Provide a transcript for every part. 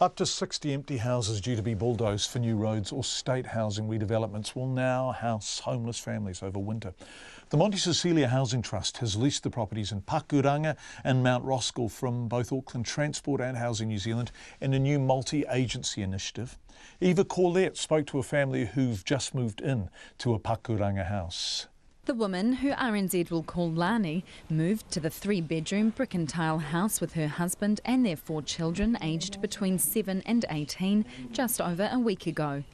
Up to 60 empty houses due to be bulldozed for new roads or state housing redevelopments will now house homeless families over winter. The Monte Cecilia Housing Trust has leased the properties in Pakuranga and Mount Roskill from both Auckland Transport and Housing New Zealand in a new multi-agency initiative. Eva Corlett spoke to a family who've just moved in to a Pakuranga house. The woman, who RNZ will call Lani, moved to the 3-bedroom brick and tile house with her husband and their 4 children aged between 7 and 18 just over a week ago.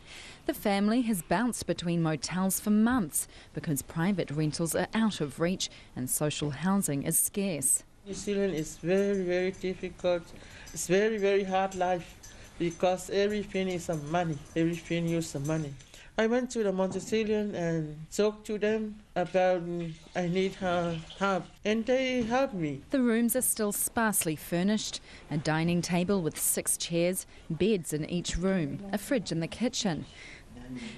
The family has bounced between motels for months because private rentals are out of reach and social housing is scarce. New Zealand is very, very difficult. It's very, very hard life because everything is money. Everything uses money. I went to the Monte Cecilian and talked to them about I need help, and they helped me. The rooms are still sparsely furnished, a dining table with 6 chairs, beds in each room, a fridge in the kitchen.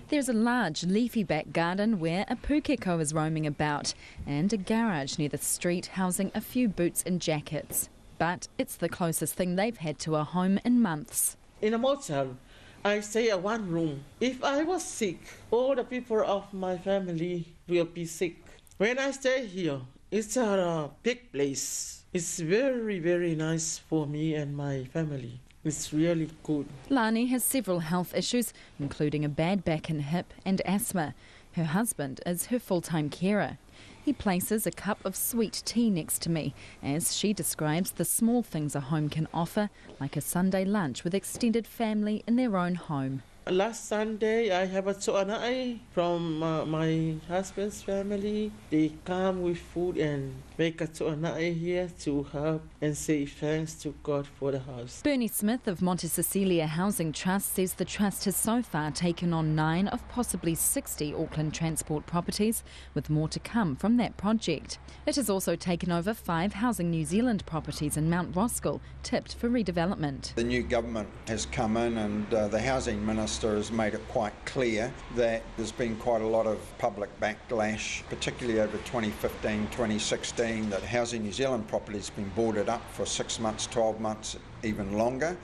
There's a large leafy back garden where a pukeko is roaming about and a garage near the street housing a few boots and jackets. But it's the closest thing they've had to a home in months. In a motel, I stay at one room. If I was sick, all the people of my family will be sick. When I stay here, it's a big place. It's very, very nice for me and my family. It's really good. Lani has several health issues, including a bad back and hip and asthma. Her husband is her full-time carer. He places a cup of sweet tea next to me as she describes the small things a home can offer, like a Sunday lunch with extended family in their own home. Last Sunday, I have a to'anai from my husband's family. They come with food and make a to'anai here to help and say thanks to God for the house. Bernie Smith of Monte Cecilia Housing Trust says the trust has so far taken on 9 of possibly 60 Auckland Transport properties, with more to come from that project. It has also taken over 5 Housing New Zealand properties in Mount Roskill, tipped for redevelopment. The new government has come in and the Housing Minister has made it quite clear that there's been quite a lot of public backlash, particularly over 2015-2016, that Housing New Zealand property has been boarded up for 6 months, 12 months, even longer.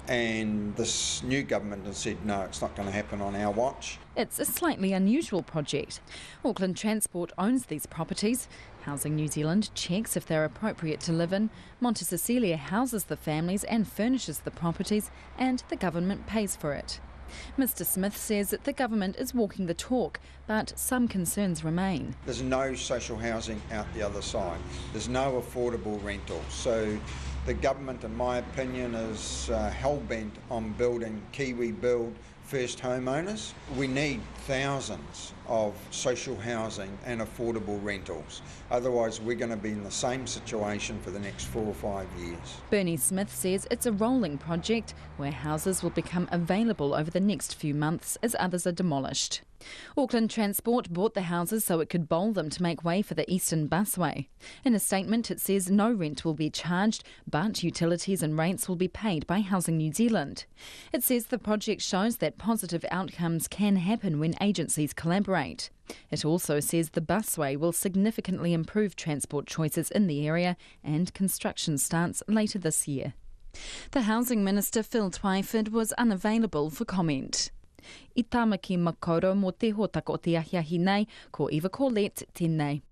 And this new government has said, no, it's not going to happen on our watch. It's a slightly unusual project. Auckland Transport owns these properties. Housing New Zealand checks if they're appropriate to live in. Monte Cecilia houses the families and furnishes the properties, and the government pays for it. Mr Smith says that the government is walking the talk, but some concerns remain. There's no social housing out the other side. There's no affordable rental. So the government, in my opinion, is hell-bent on building Kiwi build first homeowners. We need thousands of social housing and affordable rentals. Otherwise, we're going to be in the same situation for the next 4 or 5 years. Bernie Smith says it's a rolling project where houses will become available over the next few months as others are demolished. Auckland Transport bought the houses so it could bowl them to make way for the Eastern Busway. In a statement, it says no rent will be charged, but utilities and rates will be paid by Housing New Zealand. It says the project shows that positive outcomes can happen when agencies collaborate. It also says the busway will significantly improve transport choices in the area, and construction starts later this year. The Housing Minister, Phil Twyford, was unavailable for comment. I tamaki makaurau mo te hōtaka o te ahiahi nei, ko Eva Corlett, tēnei.